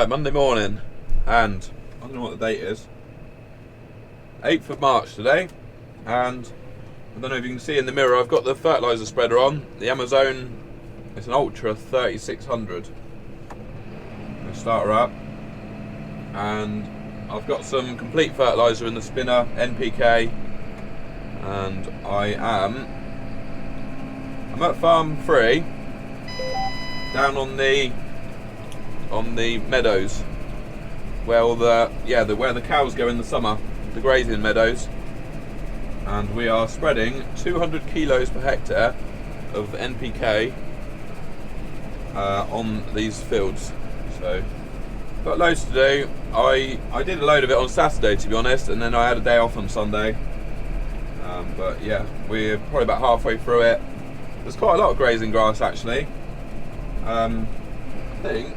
Right, Monday morning, and I don't know what the date is. 8th of March today, and I don't know if you can see in the mirror, I've got the fertiliser spreader on, the Amazon. It's an Ultra 3600. I'm going to start her up, and I've got some complete fertiliser in the spinner, NPK, and I'm at farm 3, down on the meadows, where where the cows go in the summer, the grazing meadows, and we are spreading 200 kilos per hectare of NPK on these fields. So got loads to do. I did a load of it on Saturday, to be honest, and then I had a day off on Sunday. But yeah, we're probably about halfway through it. There's quite a lot of grazing grass actually. I think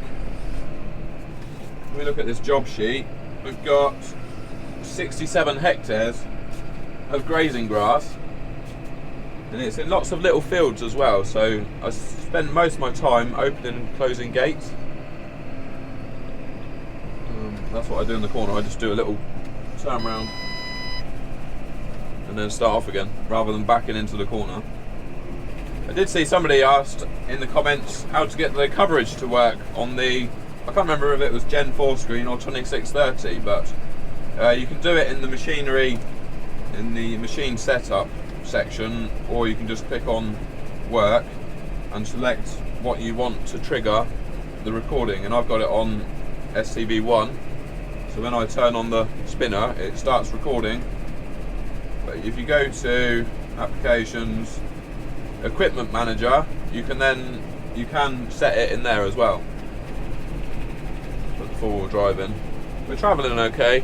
if we look at this job sheet, we've got 67 hectares of grazing grass, and it's in lots of little fields as well, so I spend most of my time opening and closing gates. That's what I do in the corner. I just do a little turn round and then start off again, rather than backing into the corner. I did see somebody asked in the comments how to get the coverage to work on the, I can't remember if it was Gen 4 screen or 2630, but you can do it in the machinery, in the machine setup section, or you can just click on work and select what you want to trigger the recording, and I've got it on SCV1, so when I turn on the spinner it starts recording. But if you go to applications, equipment manager, you can set it in there as well. Put the four-wheel drive in. We're travelling okay.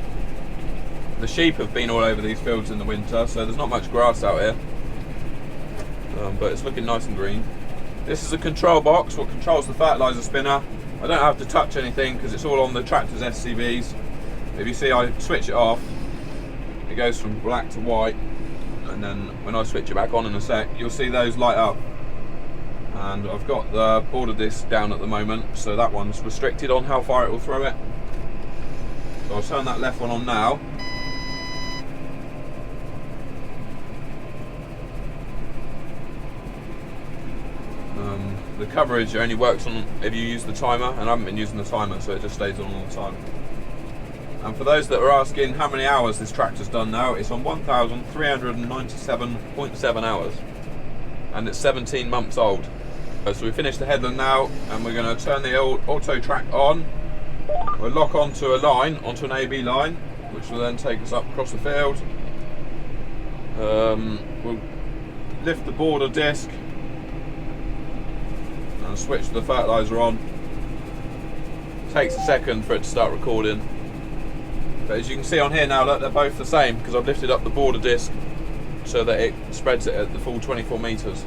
The sheep have been all over these fields in the winter, so there's not much grass out here, but it's looking nice and green. This is a control box, what controls the fertiliser spinner. I don't have to touch anything because it's all on the tractor's SCVs. If you see, I switch it off, it goes from black to white, and then when I switch it back on in a sec, you'll see those light up. And I've got the border disc down at the moment, so that one's restricted on how far it will throw it. So I'll turn that left one on now. The coverage only works on if you use the timer, and I haven't been using the timer, so it just stays on all the time. And for those that are asking how many hours this tractor's done now, it's on 1,397.7 hours, and it's 17 months old. So we finished the headland now, and we're going to turn the old auto track on. We'll lock onto a line, onto an AB line, which will then take us up across the field. We'll lift the border disc and switch the fertiliser on. Takes a second for it to start recording, but as you can see on here now, look, they're both the same because I've lifted up the border disc so that it spreads it at the full 24 metres.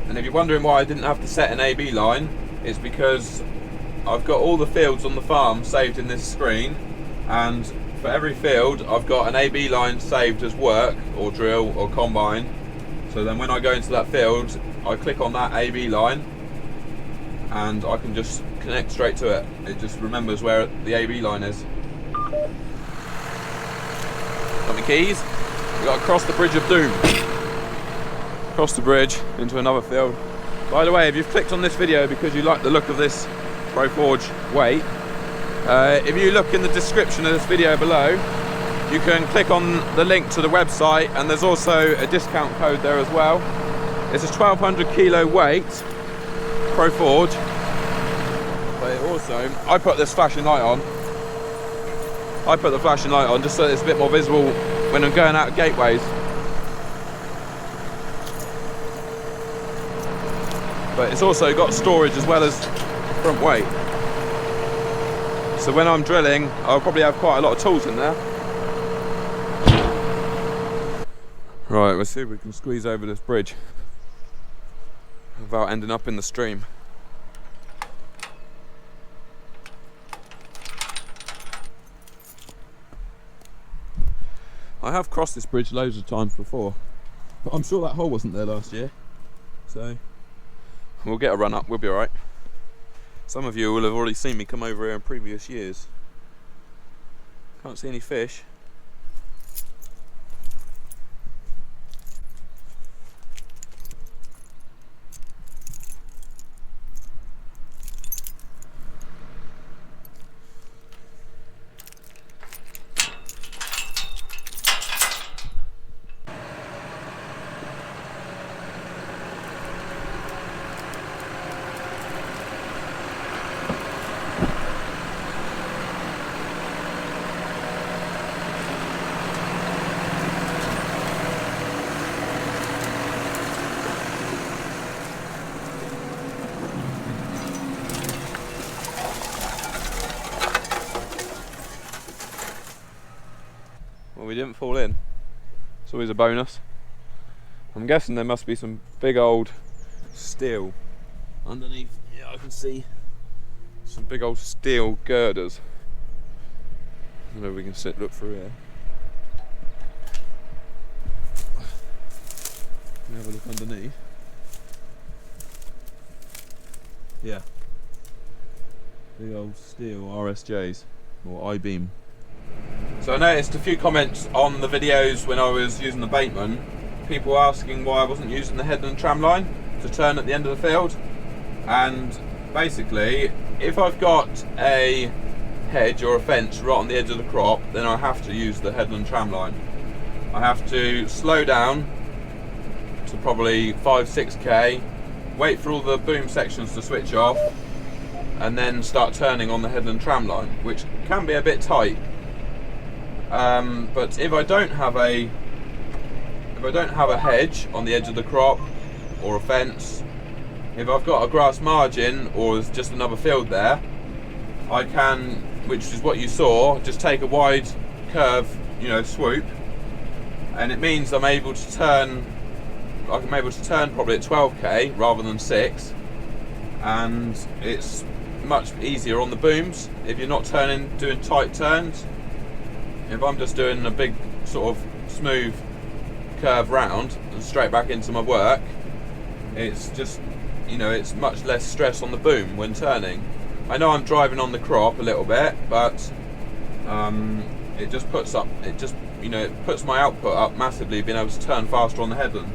And if you're wondering why I didn't have to set an AB line, it's because I've got all the fields on the farm saved in this screen, and for every field I've got an AB line saved as work or drill or combine. So then when I go into that field, I click on that AB line and I can just connect straight to it. It just remembers where the AB line is. Got my keys. We've got to cross the Bridge of Doom. Cross the bridge into another field. By the way, if you've clicked on this video because you like the look of this PROFORGE weight, if you look in the description of this video below, you can click on the link to the website, and there's also a discount code there as well. It's a 1200 kilo weight PROFORGE, but it also, I put this flashing light on. I put the flashing light on just so it's a bit more visible when I'm going out of gateways. But it's also got storage as well as front weight. So when I'm drilling, I'll probably have quite a lot of tools in there. Right, let's see if we can squeeze over this bridge without ending up in the stream. I have crossed this bridge loads of times before, but I'm sure that hole wasn't there last year, so we'll get a run up, we'll be alright. Some of you will have already seen me come over here in previous years. Can't see any fish. Well, we didn't fall in. It's always a bonus. I'm guessing there must be some big old steel underneath. Yeah, I can see some big old steel girders. I don't know if we can look through here. Let me have a look underneath. Yeah. Big old steel RSJs or I-beam. So I noticed a few comments on the videos when I was using the baitman, people asking why I wasn't using the headland tram line to turn at the end of the field. And basically, if I've got a hedge or a fence right on the edge of the crop, then I have to use the headland tram line. I have to slow down to probably 5-6k, wait for all the boom sections to switch off, and then start turning on the headland tram line, which can be a bit tight. But if I don't have a hedge on the edge of the crop or a fence, if I've got a grass margin or there's just another field there, I can, which is what you saw, just take a wide curve, swoop, and it means I'm able to turn probably at 12k rather than 6, and it's much easier on the booms if you're not doing tight turns. If I'm just doing a big sort of smooth curve round and straight back into my work, it's just, it's much less stress on the boom when turning. I know I'm driving on the crop a little bit, but it just puts my output up massively, being able to turn faster on the headland.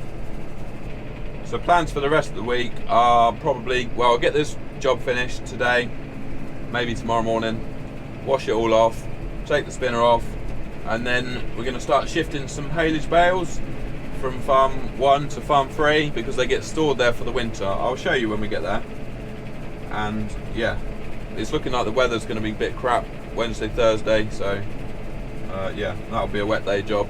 So plans for the rest of the week are probably, well, I'll get this job finished today, maybe tomorrow morning, wash it all off, take the spinner off, and then we're going to start shifting some haylage bales from farm 1 to farm 3 because they get stored there for the winter. I'll show you when we get there. And yeah, it's looking like the weather's going to be a bit crap Wednesday, Thursday, so yeah, that'll be a wet day job.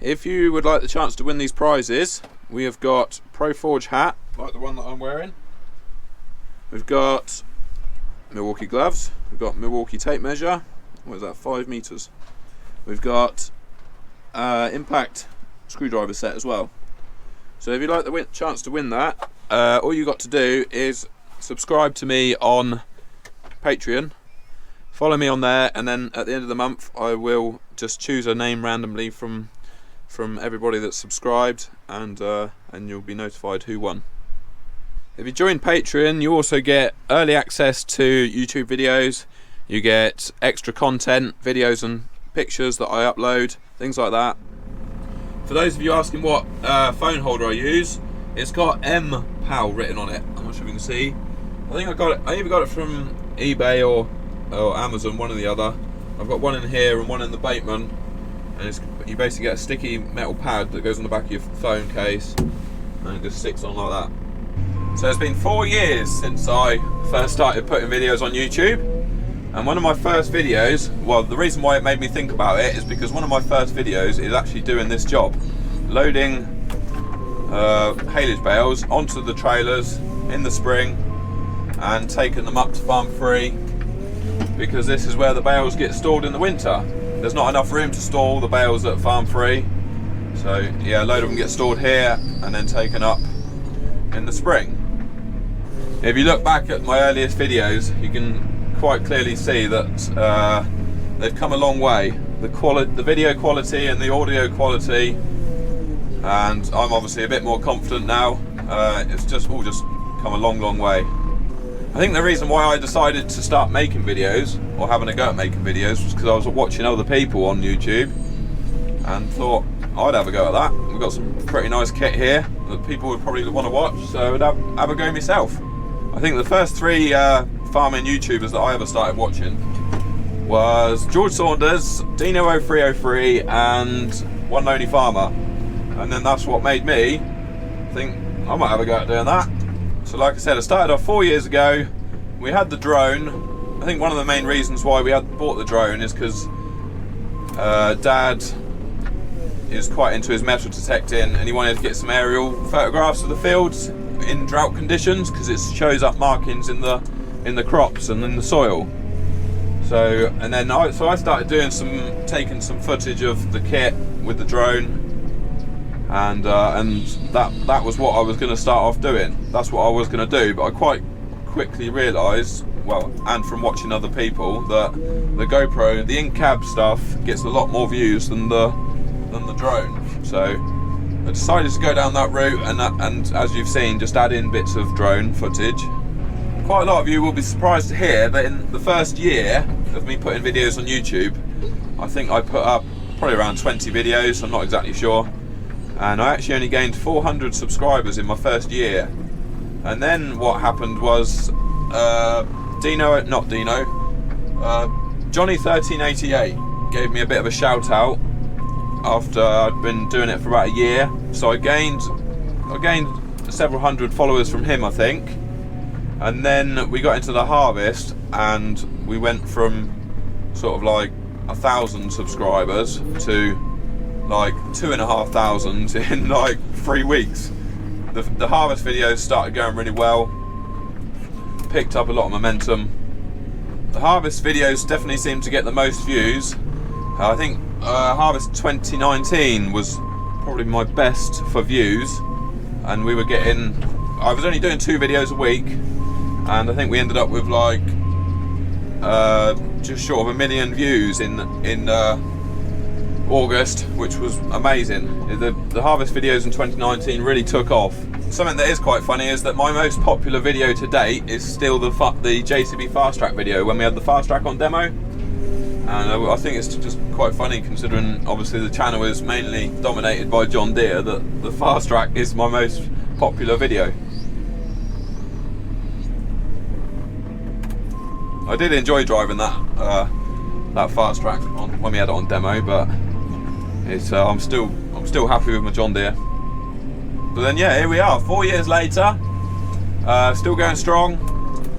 If you would like the chance to win these prizes, we have got PROFORGE hat, like the one that I'm wearing. We've got Milwaukee gloves. We've got Milwaukee tape measure. What is that? 5 meters. We've got impact screwdriver set as well. So if you'd like the chance to win that, all you got to do is subscribe to me on Patreon. Follow me on there, and then at the end of the month, I will just choose a name randomly from everybody that's subscribed, and you'll be notified who won. If you join Patreon, you also get early access to YouTube videos, you get extra content, videos and pictures that I upload, things like that. For those of you asking what phone holder I use, it's got MPAL written on it. I'm not sure if you can see. I think I either got it from eBay or Amazon, one or the other. I've got one in here and one in the baitman. And you basically get a sticky metal pad that goes on the back of your phone case, and it just sticks on like that. So it's been 4 years since I first started putting videos on YouTube, and one of my first videos, well, the reason why it made me think about it is because one of my first videos is actually doing this job, loading haylage bales onto the trailers in the spring and taking them up to farm 3, because this is where the bales get stored in the winter. There's not enough room to store all the bales at farm 3, so yeah, a load of them get stored here and then taken up in the spring. If you look back at my earliest videos, you can quite clearly see that they've come a long way. The video quality and the audio quality, and I'm obviously a bit more confident now. It's just all just come a long way. I think the reason why I decided to start making videos, or having a go at making videos, was because I was watching other people on YouTube and thought I'd have a go at that. We've got some pretty nice kit here that people would probably want to watch, so I'd have a go myself. I think the first 3 farming YouTubers that I ever started watching was George Saunders, Dino0303 and One Lonely Farmer, and then that's what made me think I might have a go at doing that. So like I said, I started off 4 years ago. We had the drone. I think one of the main reasons why we had bought the drone is because Dad is quite into his metal detecting, and he wanted to get some aerial photographs of the fields in drought conditions because it shows up markings in the crops and in the soil. So I started taking some footage of the kit with the drone. And that was what I was going to start off doing. That's what I was going to do, but I quite quickly realised, well, and from watching other people, that the GoPro, the in-cab stuff, gets a lot more views than the drone. So I decided to go down that route, and as you've seen, just add in bits of drone footage. Quite a lot of you will be surprised to hear that in the first year of me putting videos on YouTube, I think I put up probably around 20 videos. I'm not exactly sure. And I actually only gained 400 subscribers in my first year. And then what happened was Johnny1388 gave me a bit of a shout out after I'd been doing it for about a year. So I gained several hundred followers from him, I think. And then we got into the harvest, and we went from sort of like 1,000 subscribers to like 2,500 in like 3 weeks. The harvest videos started going really well, picked up a lot of momentum. The harvest videos definitely seemed to get the most views. I think harvest 2019 was probably my best for views, and I was only doing 2 videos a week, and I think we ended up with like just short of 1 million views in August, which was amazing. The harvest videos in 2019 really took off. Something that is quite funny is that my most popular video to date is still the JCB Fast Track video when we had the Fast Track on demo, and I think it's just quite funny considering obviously the channel is mainly dominated by John Deere, that the Fast Track is my most popular video. I did enjoy driving that Fast Track when we had it on demo, but I'm still happy with my John Deere. But then yeah, here we are, 4 years later, still going strong,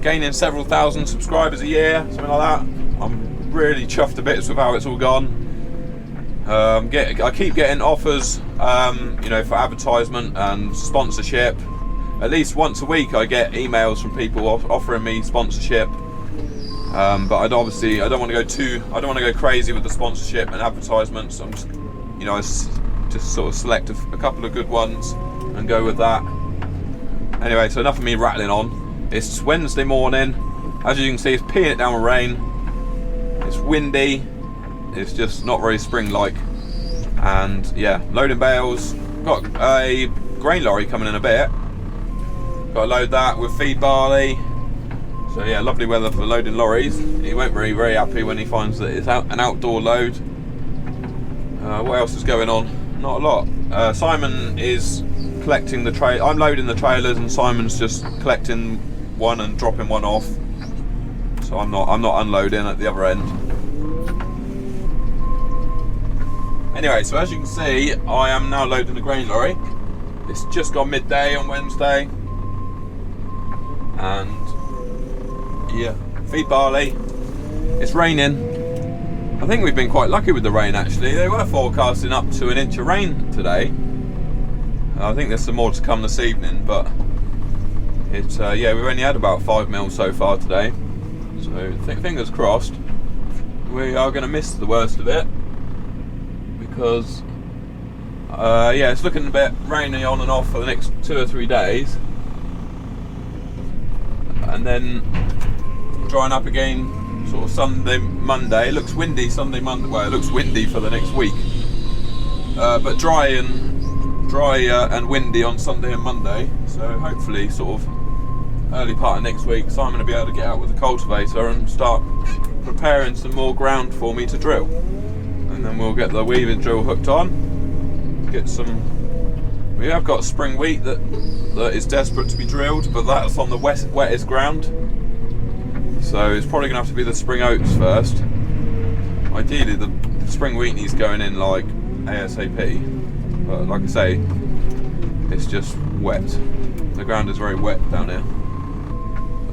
gaining several thousand subscribers a year, something like that. I'm really chuffed to bits with how it's all gone. I keep getting offers, for advertisement and sponsorship. At least once a week I get emails from people offering me sponsorship. But I don't want to go crazy with the sponsorship and advertisements. I'm just sort of select a couple of good ones and go with that. Anyway, so enough of me rattling on. It's Wednesday morning. As you can see, it's peeing it down with rain. It's windy. It's just not very spring-like. And yeah, loading bales. Got a grain lorry coming in a bit. Got to load that with feed barley. So yeah, lovely weather for loading lorries. He won't be very happy when he finds that it's an outdoor load. What else is going on? Not a lot. Simon is collecting the trailer. I'm loading the trailers, and Simon's just collecting one and dropping one off. So I'm not unloading at the other end. Anyway, so as you can see, I am now loading the grain lorry. It's just gone midday on Wednesday, and yeah, feed barley. It's raining. I think we've been quite lucky with the rain actually. They were forecasting up to an inch of rain today. I think there's some more to come this evening, but it's yeah, we've only had about 5 mils so far today. So fingers crossed. We are going to miss the worst of it because yeah, it's looking a bit rainy on and off for the next 2 or 3 days. and then drying up again sort of Sunday, Monday. It looks windy Sunday, Monday. Well, it looks windy for the next week, but dry and windy on Sunday and Monday. So hopefully, sort of early part of next week, Simon will be able to get out with the cultivator and start preparing some more ground for me to drill, and then we'll get the weaving drill hooked on. Get some. We have got spring wheat that is desperate to be drilled, but that's on the wettest ground. So it's probably going to have to be the spring oats first. Ideally, the spring wheat needs going in like ASAP, but like I say, it's just wet. The ground is very wet down here.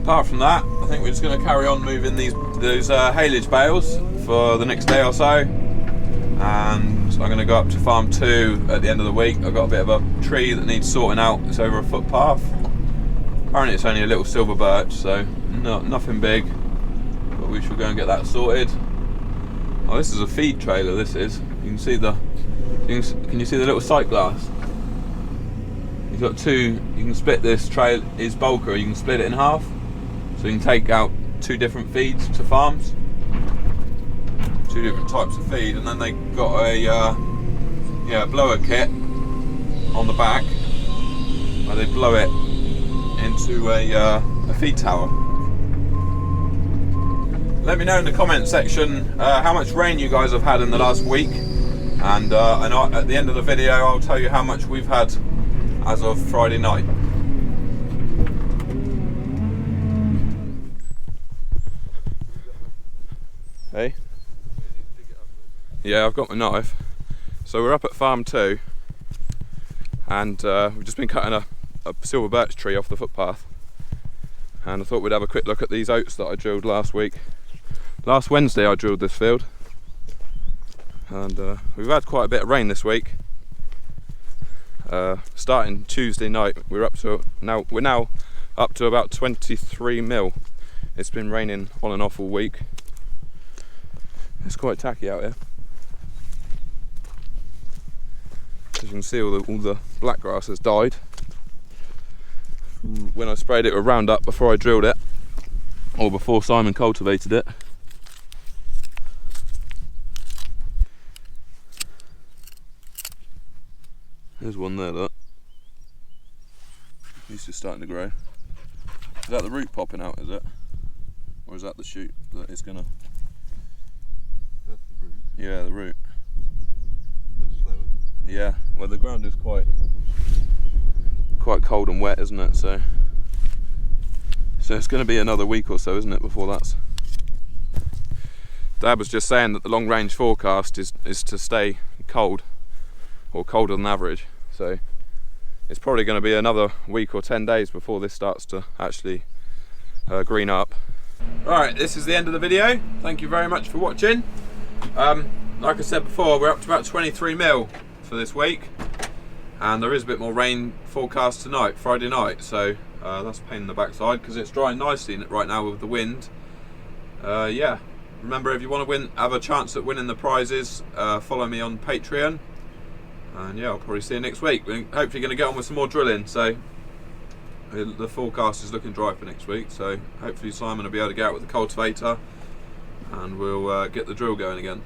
Apart from that, I think we're just going to carry on moving those haylage bales for the next day or so, and I'm going to go up to farm 2 at the end of the week. I've got a bit of a tree that needs sorting out. It's over a footpath. Apparently it's only a little silver birch, so nothing big, but we shall go and get that sorted. Oh, this is a feed trailer. This is. You can see the. Can you see the little sight glass? You've got two. You can split this trail. Is bulker. You can split it in half, so you can take out 2 different feeds to farms. 2 different types of feed, and then they got a blower kit on the back where they blow it into a feed tower. Let me know in the comment section how much rain you guys have had in the last week, and at the end of the video I'll tell you how much we've had as of Friday night. Hey? Yeah, I've got my knife. So we're up at farm 2, and we've just been cutting a silver birch tree off the footpath, and I thought we'd have a quick look at these oats that I drilled last week. Last Wednesday I drilled this field, and we've had quite a bit of rain this week. Starting Tuesday night, we're now up to about 23 mil. It's been raining on and off all week. It's quite tacky out here. As you can see, all the black grass has died when I sprayed it with Roundup before I drilled it, or before Simon cultivated it. There's one there, look. He's just starting to grow. Is that the root popping out, is it? Or is that the shoot that is gonna... That's the root? Yeah, the root. That's slow, isn't it? Yeah, well the ground is quite cold and wet, isn't it? So it's going to be another week or so, isn't it, before that's... Dad was just saying that the long range forecast is to stay cold, or colder than average, so it's probably going to be another week or 10 days before this starts to actually green up. Alright, this is the end of the video. Thank you very much for watching. Like I said before, we're up to about 23 mil for this week, and there is a bit more rain forecast tonight, Friday night, so that's a pain in the backside because it's drying nicely right now with the wind. Yeah, remember, if you want to have a chance at winning the prizes, follow me on Patreon, and yeah, I'll probably see you next week. We're hopefully going to get on with some more drilling, so the forecast is looking dry for next week, so hopefully Simon will be able to get out with the cultivator and we'll get the drill going again.